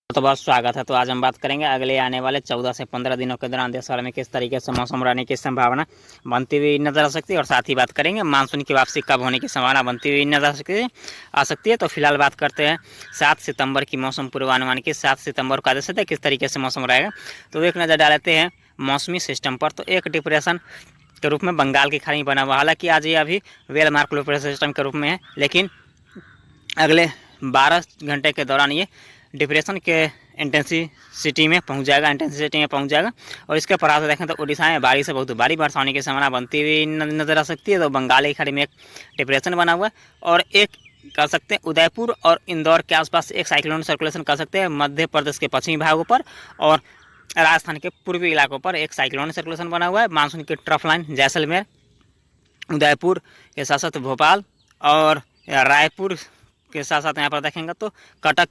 तो बहुत स्वागत है। तो आज हम बात करेंगे अगले आने वाले 14 से 15 दिनों के दौरान देश भर में किस तरीके से मौसम रहने की संभावना बनती हुई नजर आ सकती है, और साथ ही बात करेंगे मानसून की वापसी कब होने की संभावना बनती हुई नजर आ सकती है। तो फिलहाल बात करते हैं 7 सितंबर की मौसम पूर्वानुमान की। 7 सितंबर को आदेश है किस तरीके से मौसम रहेगा, तो एक नज़र डालते हैं मौसमी सिस्टम पर। तो एक डिप्रेशन के रूप में बंगाल की खाड़ी बना हुआ, हालांकि आज ये अभी well mark low pressure system के रूप में है, लेकिन अगले 12 घंटे के दौरान ये डिप्रेशन के इंटेंसिटी में पहुंच जाएगा और इसके प्रभाव से देखें तो उड़ीसा में भारी से बहुत भारी वर्षा होने की संभावना बनती हुई नजर आ सकती है। तो बंगाल की खाड़ी में एक डिप्रेशन बना हुआ है और एक कर सकते हैं उदयपुर और इंदौर के आसपास एक साइक्लोन सर्कुलेशन कर सकते हैं। मध्य प्रदेश के पश्चिमी भागों पर और राजस्थान के पूर्वी इलाकों पर एक साइक्लोन सर्कुलेशन बना हुआ है। मानसून की ट्रफ लाइन जैसलमेर, उदयपुर के साथ साथ भोपाल और रायपुर के साथ साथ यहाँ पर देखेंगे तो कटक,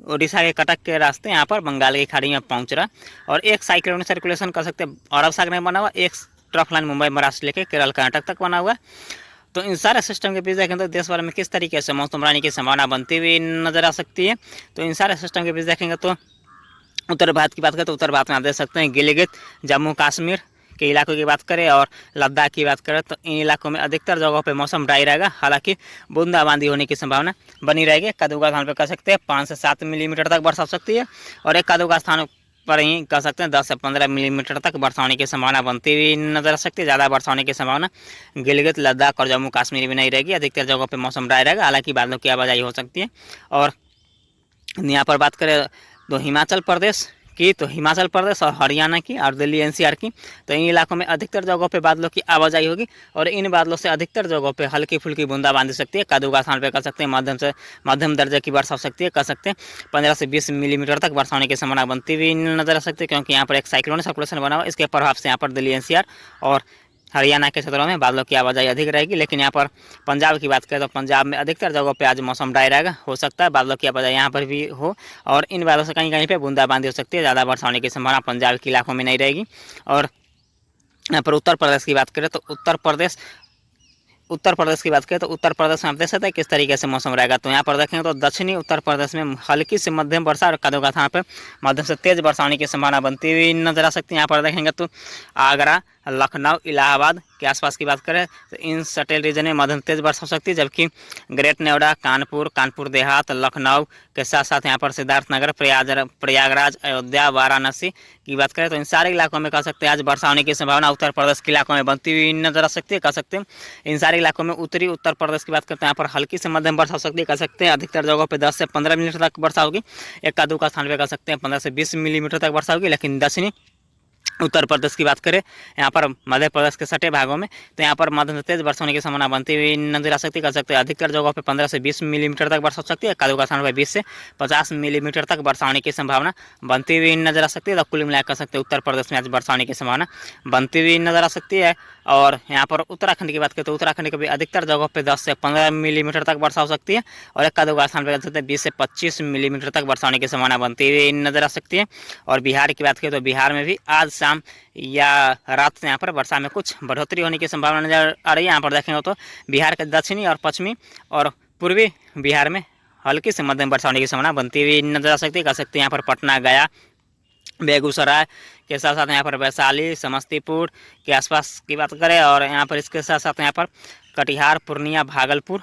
उड़ीसा के कटक के रास्ते यहाँ पर बंगाल की खाड़ी में पहुँच रहा है और एक साइक्लोन सर्कुलेशन कर सकते हैं अरब सागर में बना हुआ, एक ट्रफ लाइन मुंबई महाराष्ट्र लेके केरल कर्नाटक तक बना हुआ है। तो इन सारे सिस्टम के बीच देखेंगे तो देश भर में किस तरीके से मौसम रहने की संभावना बनती हुई नजर आ सकती है। तो इन सारे सिस्टम के बीच देखेंगे तो उत्तर भारत की बात करें तो उत्तर भारत में आप देख सकते हैं गिलगित, जम्मू कश्मीर के इलाकों की बात करें और लद्दाख की बात करें तो इन इलाकों में अधिकतर जगहों पे मौसम ड्राई रहेगा, हालांकि बूंदाबांदी होने की संभावना बनी रहेगी। कदूगा स्थान पर कर सकते हैं 5 से 7 मिलीमीटर तक वर्षा हो सकती है और एक कदूगा स्थान पर ही कह सकते हैं 10 से 15 मिलीमीटर तक वर्षा होने की संभावना बनती हुई नजर आ सकती है। ज़्यादा वर्षा होने की संभावना गिलगित, लद्दाख और जम्मू कश्मीर में नहीं रहेगी। अधिकतर जगहों पर मौसम ड्राई रहेगा, हालांकि बादलों की आवाजाही हो सकती है। और यहाँ पर बात करें तो हिमाचल प्रदेश की, तो हिमाचल प्रदेश और हरियाणा की और दिल्ली एनसीआर की, तो इन इलाकों में अधिकतर जगहों पे बादलों की आवाजाही होगी और इन बादलों से अधिकतर जगहों पे हल्की फुल्की बूंदाबांदी सकती है। कदूगा स्थान पे कर सकते हैं मध्यम से मध्यम दर्जे की वर्षा हो सकती है, कर सकते हैं 15 से 20 मिलीमीटर तक वर्षा होने की संभावना बनती हुई नजर आ सकती है, क्योंकि यहाँ पर एक साइक्लोन सर्कुलेशन बना हुआ है। इसके प्रभाव से यहाँ पर दिल्ली एनसीआर और हरियाणा के क्षेत्रों में बादलों की आवाजाही अधिक रहेगी। लेकिन यहाँ पर पंजाब की बात करें तो पंजाब में अधिकतर जगहों पे आज मौसम ड्राई रहेगा, हो सकता है बादलों की आवाजाही यहाँ पर भी हो और इन बादलों से कहीं कहीं पे बूंदाबांदी हो सकती है। ज़्यादा वर्षा होने की संभावना पंजाब के इलाकों में नहीं रहेगी। और यहाँ पर उत्तर प्रदेश की बात करें तो उत्तर प्रदेश की बात करें तो उत्तर प्रदेश में आप देख सकते हैं किस तरीके से मौसम रहेगा। तो यहाँ पर देखेंगे तो दक्षिणी उत्तर प्रदेश में हल्की से मध्यम वर्षा और कदूगा स्थान पर मध्यम से तेज वर्षा होने की संभावना बनती हुई नजर आ सकती है। यहाँ पर देखेंगे तो आगरा, लखनऊ, इलाहाबाद के आसपास की बात करें तो इन सटेल रीजन में मध्यम तेज वर्षा हो सकती है, जबकि ग्रेट नोएडा, कानपुर देहात, लखनऊ के साथ साथ यहाँ पर सिद्धार्थनगर, प्रयागराज, अयोध्या, वाराणसी की बात करें तो इन सारे इलाकों में कह सकते हैं आज वर्षा होने की संभावना उत्तर प्रदेश के इलाकों में बनती हुई नजर आ सकती है। कह सकते हैं इन सारे इलाकों में उत्तरी उत्तर प्रदेश की बात करते हैं यहाँ पर हल्की से मध्यम वर्षा हो सकती है। कह सकते हैं अधिकतर जगहों पर 10 से 15 मिलीमीटर तक वर्षा होगी। एक कद्दू का स्थान पर कह सकते हैं 15 से 20 मिलीमीटर तक वर्षा होगी। लेकिन दक्षिणी उत्तर प्रदेश की बात करें यहाँ पर मध्य प्रदेश के सटे भागों में तो यहाँ पर मध्यम तेज वर्षा होने की संभावना बनती हुई नजर आ सकती है। कर सकते हैं अधिकतर जगहों पे 15 से 20 मिलीमीटर तक वर्षा हो सकती है। कदूगा स्थान पर 20 से 50 मिलीमीटर तक वर्षा होने की संभावना बनती हुई नजर आ सकती है। तो कुल मिलाकर सकते हैं उत्तर प्रदेश में आज वर्षा होने की संभावना बनती हुई नजर आ सकती है। और यहाँ पर उत्तराखंड की बात करें तो उत्तराखंड के भी अधिकतर जगहों पर 10 से 15 मिलीमीटर तक वर्षा हो सकती है और एक कदूगा स्थान पर कह सकते हैं 20 से 25 मिलीमीटर तक वर्षा होने की संभावना बनती हुई नजर आ सकती है। और बिहार की बात करें तो बिहार में भी आज शाम या रात से यहाँ पर वर्षा में कुछ बढ़ोतरी होने की संभावना नजर आ रही है। यहाँ पर देखेंगे तो बिहार के दक्षिणी और पश्चिमी और पूर्वी बिहार में हल्की से मध्यम वर्षा होने की संभावना बनती हुई नजर आ सकती है। कह सकते हैं यहाँ पर पटना, गया, बेगूसराय के साथ साथ यहाँ पर वैशाली, समस्तीपुर के आसपास की बात करें और यहाँ पर इसके साथ साथ यहाँ पर कटिहार, पूर्णिया, भागलपुर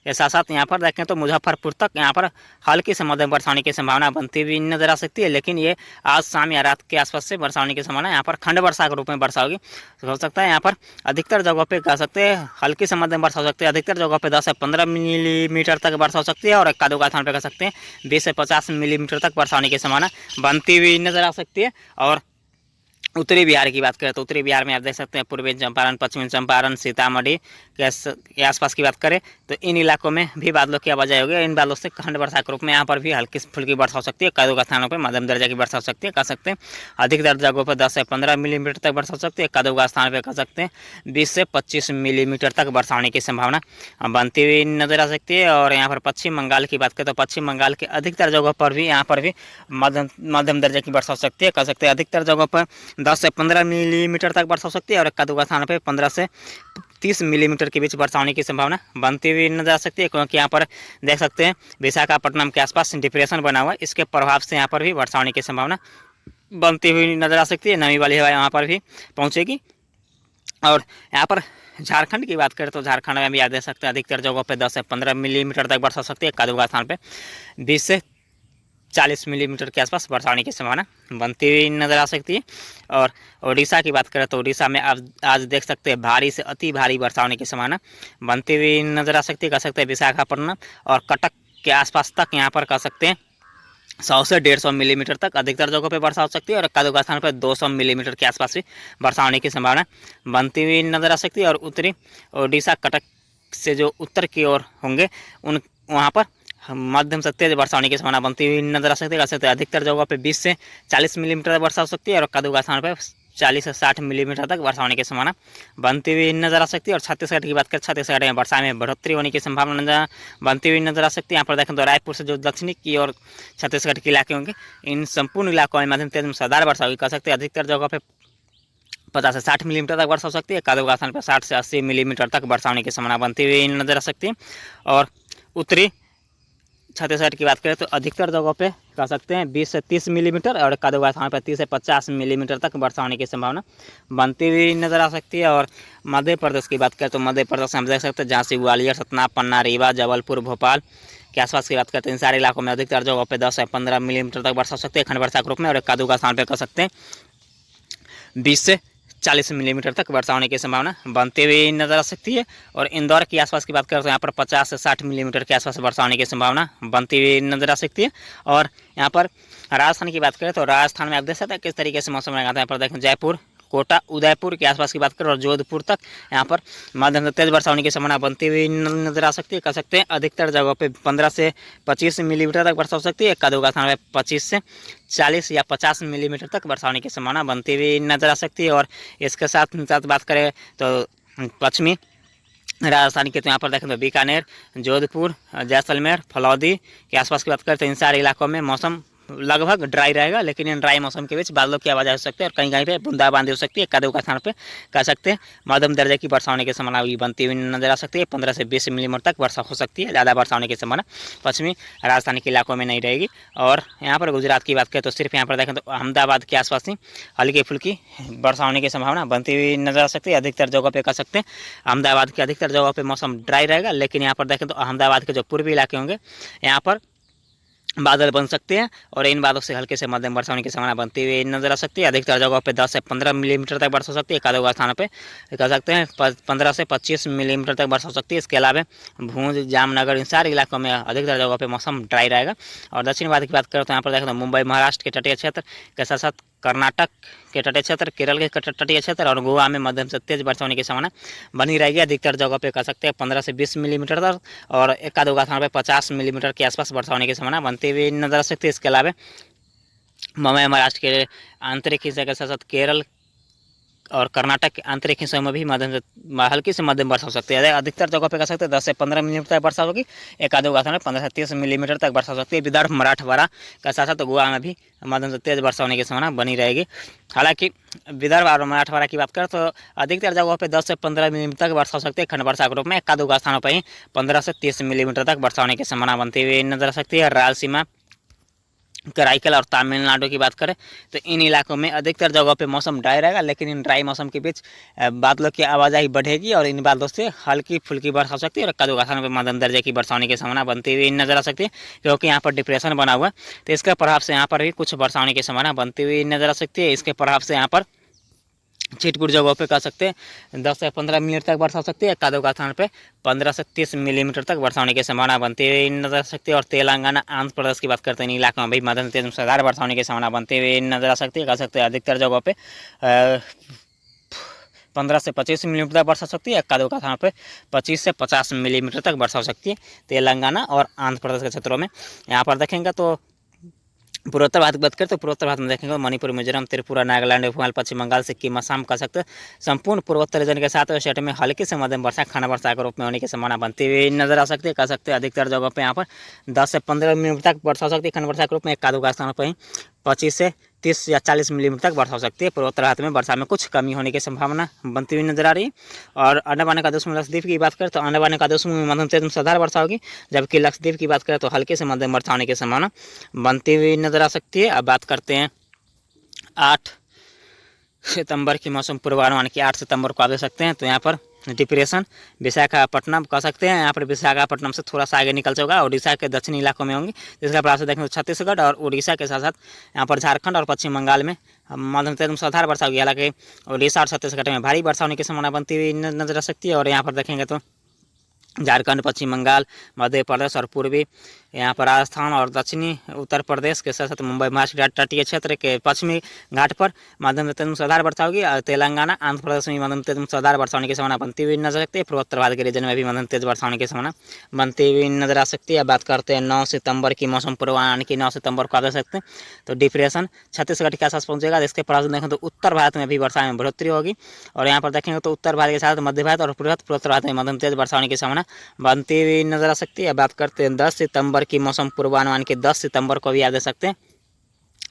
के साथ साथ यहाँ पर देखें तो मुजफ्फरपुर तक यहाँ पर हल्की से मध्यम वर्षा होने की संभावना बनती हुई नजर आ सकती है। लेकिन ये आज शाम या रात के आसपास से वर्षा होने की संभावना, यहाँ पर खंड वर्षा के रूप में वर्षा होगी। तो हो सकता है यहाँ पर अधिकतर जगहों पे कह सकते हैं हल्की से मध्यम वर्षा हो सकती है। अधिकतर जगहों पे 10 से 15 मिलीमीटर तक वर्षा हो सकती है और कदूगा स्थान पर कह सकते हैं 20 से 50 मिलीमीटर तक वर्षा होने की संभावना बनती हुई नजर आ सकती है। और उत्तरी बिहार की बात करें तो उत्तरी बिहार में आप देख सकते हैं पूर्वी चंपारण, पश्चिमी चंपारण, सीतामढ़ी के आसपास की बात करें तो इन इलाकों में भी बादलों की आवाजाही होगी। इन बादलों से खंड वर्षा के रूप में यहाँ पर भी हल्की फुल्की वर्षा हो सकती है। कदूगा स्थानों पर मध्यम दर्जे की वर्षा हो सकती है। कह सकते हैं अधिकतर जगहों पर 10 से 15 मिलीमीटर तक वर्षा हो सकती है। कदूगा स्थान पर कह सकते हैं 20 से 25 मिलीमीटर तक वर्षा होने की संभावना बनती हुई नजर आ सकती है। और यहाँ पर पश्चिम बंगाल की बात करें तो पश्चिम बंगाल के अधिकतर जगहों पर भी यहाँ पर भी मध्यम दर्जे की वर्षा हो सकती है। कह सकते हैं अधिकतर जगहों पर 10 से 15 मिलीमीटर तक वर्षा हो सकती है और कदूगा स्थान पर 15 से 30 मिलीमीटर के बीच वर्षा होने की संभावना बनती हुई नजर आ सकती है, क्योंकि यहाँ पर देख सकते हैं विशाखापट्टनम के आसपास डिप्रेशन बना हुआ है, इसके प्रभाव से यहाँ पर भी वर्षा होने की संभावना बनती हुई नजर आ सकती है। नमी वाली हवा यहाँ पर भी पहुँचेगी। और यहाँ पर झारखंड की बात करें तो झारखंड में भी आप देख सकते हैं अधिकतर जगहों पे 10 से 15 मिलीमीटर तक वर्षा हो सकती है। कदुआ स्थान पे 20 से 40 मिलीमीटर के आसपास वर्षा होने की संभावना बनती हुई नजर आ सकती है। और उड़ीसा की बात करें तो उड़ीसा में आप आज देख सकते हैं भारी से अति भारी वर्षा होने की संभावना बनती हुई नजर आ सकती है। कह सकते हैं विशाखापट्टनम और कटक के आसपास तक यहाँ पर कह सकते हैं 100 से 150 मिलीमीटर तक अधिकतर जगहों पे वर्षा हो सकती है। और कदुआ स्थान पर 200 मिलीमीटर के आसपास भी वर्षा होने की संभावना बनती हुई नजर आ सकती है। और उत्तरी उड़ीसा कटक से जो उत्तर की ओर होंगे उन वहाँ पर मध्यम से तेज वर्षा होने की संभावना बनती हुई नजर आ सकती है। कह सकते हैं अधिकतर जगहों पे 20 से 40 मिलीमीटर तक वर्षा हो सकती है। और कदुआ स्थान पर 40 से 60 मिलीमीटर तक वर्षा होने की संभावना बनती हुई नजर आ सकती है। और छत्तीसगढ़ की बात करें, छत्तीसगढ़ में वर्षा में बढ़ोतरी होने की संभावना बनती हुई नजर आ सकती है। यहाँ पर देखें तो रायपुर से जो दक्षिणी की ओर छत्तीसगढ़ के इलाके होंगे, इन संपूर्ण इलाकों में मध्यम तेज मूसलाधार वर्षा होगी। कह सकते हैं अधिकतर जगहों पर 50 से 60 मिलीमीटर तक वर्षा हो सकती है। कदुआ स्थान पर 60 से 80 मिलीमीटर तक वर्षा होने की संभावना बनती हुई नजर आ सकती है। और उत्तरी छत्तीसगढ़ की बात करें तो अधिकतर जगहों पे कह सकते हैं 20 से 30 मिलीमीटर और कदुआ स्थान पर 30 से 50 मिलीमीटर तक वर्षा होने की संभावना बनती हुई नजर आ सकती है। और मध्य प्रदेश की बात करें तो मध्य प्रदेश में हम देख सकते हैं झांसी, ग्वालियर, सतना, पन्ना, रीवा, जबलपुर, भोपाल के आसपास की बात करते हैं इन सारे इलाकों में अधिकतर जगहों पर 10 से 15 मिलीमीटर तक वर्षा हो सकती है खंड वर्षा के रूप में। और कदुआ स्थान पर कह सकते हैं 20 से 40 मिलीमीटर तक वर्षा होने की संभावना बनती हुई नजर आ सकती है। और इंदौर के आसपास की बात करें तो यहाँ पर 50 से 60 मिलीमीटर के आसपास वर्षा होने की संभावना बनती हुई नजर आ सकती है। और यहाँ पर राजस्थान की बात करें तो राजस्थान में आप देख सकते हैं किस तरीके से मौसम रहेगा। यहाँ पर देखें जयपुर, कोटा, उदयपुर के आसपास की बात करें और जोधपुर तक यहाँ पर मध्यम से तेज वर्षा होने की संभावना बनती हुई नजर आ सकती है। कह सकते हैं अधिकतर जगहों पे 15 से 25 मिलीमीटर तक वर्षा हो सकती है। कदुआ स्थान में 25 से 40 या 50 मिलीमीटर तक वर्षा होने की संभावना बनती हुई नजर आ सकती है। और इसके साथ बात करें तो पश्चिमी राजस्थान के तो यहाँ पर देखें तो बीकानेर, जोधपुर, जैसलमेर, फलौदी के आसपास की बात करें तो इन सारे इलाकों में मौसम लगभग ड्राई रहेगा, लेकिन इन ड्राई मौसम के बीच बादलों की आवाज़ हो सकती है और कहीं कहीं पे बूंदाबांदी हो सकती है। कदुआ स्थान पे कह सकते हैं मध्यम दर्जे की वर्षा होने की संभावना बनती हुई नजर आ सकती है। 15 से 20 मिलीमीटर तक वर्षा हो सकती है। ज़्यादा वर्षा होने की संभावना पश्चिमी राजस्थान के इलाकों में नहीं रहेगी। और यहाँ पर गुजरात की बात करें तो सिर्फ यहाँ पर देखें तो अहमदाबाद के आसपास ही हल्की फुल्की वर्षा होने की संभावना बनती हुई नजर आ सकती है। अधिकतर जगहों पर कह सकते हैं अहमदाबाद के अधिकतर जगहों पर मौसम ड्राई रहेगा, लेकिन यहाँ पर देखें तो अहमदाबाद के जो पूर्वी इलाके होंगे यहाँ पर बादल बन सकते हैं और इन बादलों से हल्के से मध्यम वर्षा होने की संभावना बनती हुई नजर आ सकती है। अधिकतर जगहों पे 10 से 15 मिलीमीटर तक वर्षा हो सकती है। कदुआ स्थानों पे कह सकते हैं 15 से 25 मिलीमीटर तक वर्षा हो सकती है। इसके अलावा भूंज, जामनगर इन सारे इलाकों में अधिकतर जगहों पे मौसम ड्राई रहेगा। और दक्षिण भारत की बात करें तो यहाँ पर देखें तो मुंबई, महाराष्ट्र के तटीय क्षेत्र के साथ साथ कर्नाटक के तटीय क्षेत्र, केरल के तटीय क्षेत्र और गोवा में मध्यम से तेज वर्षा होने की संभावना बनी रहेगी। अधिकतर जगहों पे कह सकते हैं 15 से 20 मिलीमीटर तक और एक आध स्थान पर 50 मिलीमीटर के आसपास वर्षा होने की संभावना बनती हुई नजर आ सकती है। इसके अलावा मुंबई, महाराष्ट्र के आंतरिक हिस्से के साथ साथ केरल और कर्नाटक के आंतरिक हिस्सों में भी मध्यम से हल्की से मध्यम वर्षा हो सकती है। अधिकतर जगहों पे कह सकते हैं 10 से 15 मिलीमीटर तक वर्षा होगी। एक आधे स्थान में 15 से 30 मिलीमीटर तक वर्षा हो सकती है। विदर्भ, मराठवाड़ा का साथ साथ गोवा में भी मध्यम से तेज वर्षा होने की संभावना बनी रहेगी। हालांकि विदर्भ और मराठवाड़ा की बात करें तो अधिकतर जगहों पे 10 से 15 मिलीमीटर तक वर्षा हो सकती है खंड वर्षा के रूप में। एक आधे स्थानों पर ही 15 से 30 मिलीमीटर तक वर्षा होने की संभावना बनती हुई नजर आ सकती है। रायलसीमा, कराईकल और तमिलनाडु की बात करें तो इन इलाकों में अधिकतर जगहों पे मौसम ड्राई रहेगा, लेकिन इन ड्राई मौसम के बीच बादलों की आवाजाही बढ़ेगी और इन बादलों से हल्की फुल्की वर्षा हो सकती है। और कदुआ स्थान पर मध्यम दर्जे की वर्षा होने की संभावना बनती हुई नजर आ सकती है, क्योंकि यहाँ पर डिप्रेशन बना हुआ है तो इसके प्रभाव से यहाँ पर भी कुछ वर्षा होने की संभावना बनती हुई नजर आ सकती है। इसके प्रभाव से यहाँ पर छिटपुर जगहों पे कह सकते हैं 10 से 15 मिलीमीटर तक वर्षा हो सकती है। कदुआ स्थान पे 15 से 30 मिलीमीटर तक वर्षा होने की संभावना बनती हुई नजर आ सकती है। और तेलंगाना, आंध्र प्रदेश की बात करते हैं इन इलाकों में भी मध्यम तेज मूसलाधार वर्षा होने की संभावना बनती हुई नजर आ सकती है। कह सकते हैं अधिकतर जगहों पे 15 से 25 मिलीमीटर तक वर्षा हो सकती है। कदुआ स्थान पे 25 से 50 मिलीमीटर तक वर्षा हो सकती है तेलंगाना और आंध्र प्रदेश के क्षेत्रों में। यहाँ पर देखेंगे तो पूर्वोत्तर भारत की बात करें तो पूर्वोत्तर भारत में देखेंगे मणिपुर, मिजोरम, त्रिपुरा, नागालैंड, भोपाल, पश्चिम बंगाल, सिक्किम, असम कह सकते हैं संपूर्ण पूर्वोत्तर रीजन के साथ स्टेट में हल्की से मध्यम वर्षा खंड वर्षा के रूप में होने की संभावना बनती हुई नजर आ सकती है। कह सकते हैं अधिकतर जगहों पे यहाँ पर 10 से 15 मिलीमीटर तक वर्षा हो सकती है खंड वर्षा के रूप में। एक कदुआ स्थानों पर ही 25 से 30 या 40 मिलीमीटर तक वर्षा हो सकती है। पूर्वोत्तर भारत में वर्षा में कुछ कमी होने की संभावना बनती हुई नजर आ रही है। और अंडमान एकादश में लक्षद्वीप की बात करें तो अंडमान एकादश में मध्यम से मूसलाधार वर्षा होगी, जबकि लक्षद्वीप की बात करें तो हल्के से मध्यम वर्षा होने की संभावना बनती हुई नजर आ सकती है। अब बात करते हैं 8 सितंबर की मौसम पूर्वानुमान की। 8 सितंबर को आप देख सकते हैं तो यहाँ पर डिप्रेशन विशाखापट्टनम कह सकते हैं, यहाँ पर विशाखापट्टनम से थोड़ा सा आगे निकल चुका, उड़ीसा के दक्षिणी इलाकों में होंगे, जिसका प्रभाव से देखें तो छत्तीसगढ़ और उड़ीसा के साथ साथ यहाँ पर झारखंड और पश्चिम बंगाल में मध्यम से मूसलाधार वर्षा होगी। हालांकि उड़ीसा और छत्तीसगढ़ में भारी वर्षा होने की संभावना बनती हुई नजर आ सकती है। और यहाँ पर देखेंगे तो झारखंड, पश्चिम बंगाल, मध्य प्रदेश और पूर्वी यहाँ पर राजस्थान और दक्षिणी उत्तर प्रदेश के साथ साथ मुंबई महाराष्ट्र तटीय क्षेत्र के पश्चिमी घाट पर मध्यम से मूसलाधार वर्षा होगी। और तेलंगाना, आंध्र प्रदेश में मध्यम से मूसलाधार वर्षा होने की संभावना बनती हुई नजर आ सकती है। पूर्वोत्तर भारत के रीजन में भी मध्यम तेज वर्षा होने की संभावना बनती हुई नजर आ सकती है। बात करते हैं 9 सितंबर की मौसम पूर्वानुमान की। 9 सितंबर को आप देख सकते हैं तो डिप्रेशन छत्तीसगढ़ के आसपास पहुंचेगा, जिसके प्रभाव से देखें तो उत्तर भारत में भी वर्षा में बढ़ोतरी होगी। और यहाँ पर देखेंगे तो उत्तर भारत के साथ मध्य भारत और पूर्वोत्तर भारत में मध्यम तेज वर्षा होने की संभावना बनती हुई नजर आ सकती है। बात करते हैं 10 सितंबर की मौसम पूर्वानुमान के। 10 सितंबर को भी आप देख सकते हैं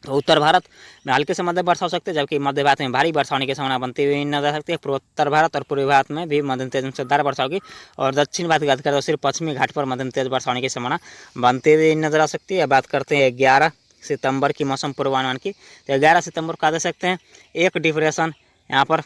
तो उत्तर भारत में हल्के से मध्यम वर्षा हो सकती है, जबकि मध्य भारत में भारी वर्षा होने की संभावना बनती हुई नजर आ सकती है। पूर्वोत्तर भारत और पूर्वी भारत में भी मध्यम तेज मूसलाधार वर्षा होगी। और दक्षिण भारत की बात करें तो सिर्फ पश्चिमी घाट पर मध्यम तेज वर्षा होने की संभावना बनती हुई नजर आ सकती है। बात करते हैं 11 सितंबर की मौसम पूर्वानुमान की। तो 11 सितंबर को आप देख सकते हैं एक डिप्रेशन यहाँ पर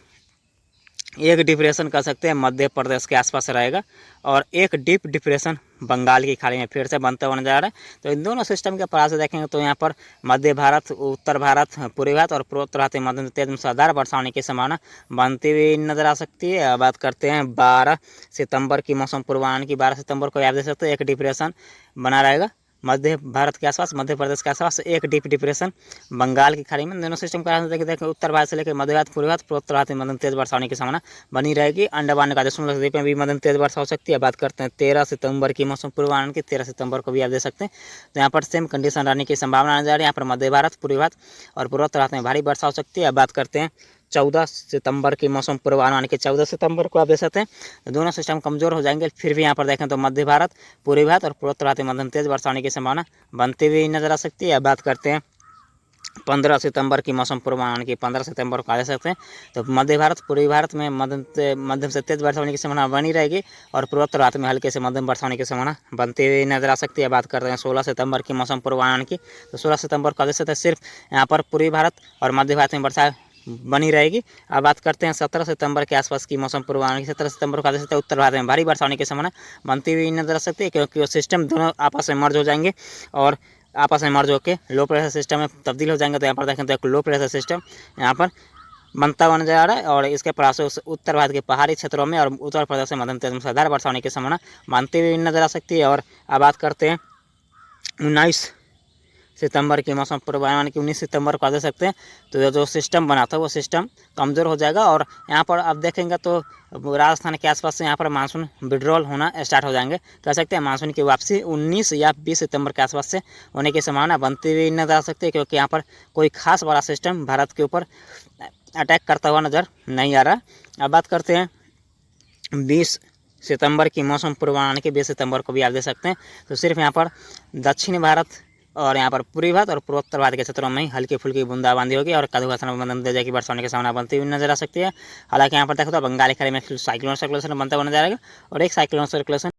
कह सकते हैं मध्य प्रदेश के आसपास रहेगा, और एक डीप डिप्रेशन बंगाल की खाड़ी में फिर से बनते होने जा रहा है। तो इन दोनों सिस्टम के प्रभाव से देखेंगे तो यहाँ पर मध्य भारत, उत्तर भारत, पूर्वी भारत और पूर्वोत्तर भारत में मध्यम तेज मूसलाधार वर्षा होने की संभावना बनती हुई नजर आ सकती है। बात करते हैं 12 सितंबर की मौसम पूर्वानुमान की। 12 सितंबर को आप देख सकते हैं एक डिप्रेशन बना रहेगा मध्य भारत के आसपास, मध्य प्रदेश के आसपास एक डीप डिप्रेशन बंगाल की खाड़ी में। दोनों सिस्टम का देखें उत्तर भारत से लेकर मध्य भारत, पूर्वी भारत, पूर्वोत्तर भारत में मध्यम तेज वर्षा होने की संभावना बनी रहेगी। अंडमान एकादश लक्षद्वीप में भी मध्यम तेज वर्षा हो सकती है। बात करते हैं 13 सितंबर की मौसम पूर्वानुमान की। 13 सितंबर को भी आप देख सकते हैं तो यहाँ पर सेम कंडीशन रहने की संभावना नजर आ रही है। यहाँ पर मध्य भारत, पूर्वी भारत और पूर्वोत्तर भारत में भारी वर्षा हो सकती है। बात करते हैं 14 सितंबर की मौसम पूर्वानुमान के। 14 सितंबर को आप देख सकते हैं दोनों सिस्टम कमजोर हो जाएंगे, फिर भी यहाँ पर देखें तो मध्य भारत, पूर्वी भारत और पूर्वोत्तर भारत में मध्यम तेज वर्षा होने की संभावना बनती हुई नजर आ सकती है। बात करते हैं 15 सितंबर की मौसम पूर्वानुमान की। 15 सितंबर को आ सकते हैं तो मध्य भारत, पूर्वी भारत में मध्यम से तेज वर्षा होने की संभावना बनी रहेगी, और पूर्वोत्तर भारत में हल्के से मध्यम वर्षा होने की संभावना बनती हुई नजर आ सकती है। बात करते हैं 16 सितंबर की मौसम पूर्वानुमान की। तो 16 सितंबर को आ सकते हैं सिर्फ यहाँ पर पूर्वी भारत और मध्य भारत में वर्षा बनी रहेगी। अब बात करते हैं 17 सितंबर के आसपास की मौसम पूर्वानुमान की। 17 सितंबर को आ सकते हैं उत्तर भारत में भारी वर्षा होने की संभावना बनती हुई नजर आ सकती है, क्योंकि वो सिस्टम दोनों आपस में मर्ज हो जाएंगे और आपस में मर्ज होकर लो प्रेशर सिस्टम में तब्दील हो जाएंगे। तो यहाँ पर देखें तो एक लो प्रेशर सिस्टम यहाँ पर बनता हुआ नजर आ रहा है, और इसके प्रभाव से उत्तर भारत के पहाड़ी क्षेत्रों में और उत्तर प्रदेश में मध्यम तेज मूसलाधार वर्षा होने की संभावना बनती हुई नजर आ सकती है। और अब बात करते हैं 19 सितंबर की मौसम पूर्वानुमान की। 19 सितंबर को आ देख सकते हैं तो जो सिस्टम बना था वो सिस्टम कमज़ोर हो जाएगा, और यहाँ पर आप देखेंगे तो राजस्थान के आसपास से यहाँ पर मानसून विड्रॉल होना स्टार्ट हो जाएंगे। कह सकते हैं मानसून की वापसी 19 या 20 सितंबर के आसपास से होने की संभावना बनती हुई नजर आ सकती है, क्योंकि यहाँ पर कोई खास बड़ा सिस्टम भारत के ऊपर अटैक करता हुआ नज़र नहीं आ रहा। अब बात करते हैं 20 सितंबर की मौसम पूर्वानुमान की। 20 सितंबर को भी आप देख सकते हैं तो सिर्फ यहाँ पर दक्षिण भारत और यहाँ पर पूर्वी भारत और पूर्वोत्तर भारत के क्षेत्रों में ही हल्की फुल्की बूंदाबांदी होगी, और कदू मध्यम दर्जे की वर्षा होने की संभावना बनती हुई नजर आ सकती है। हालांकि यहाँ पर देखो तो बंगाली खाड़ी में साइक्लोन सर्कुलेशन बनता हुआ नजर आएगा, और एक साइक्लोन सर्कुलेशन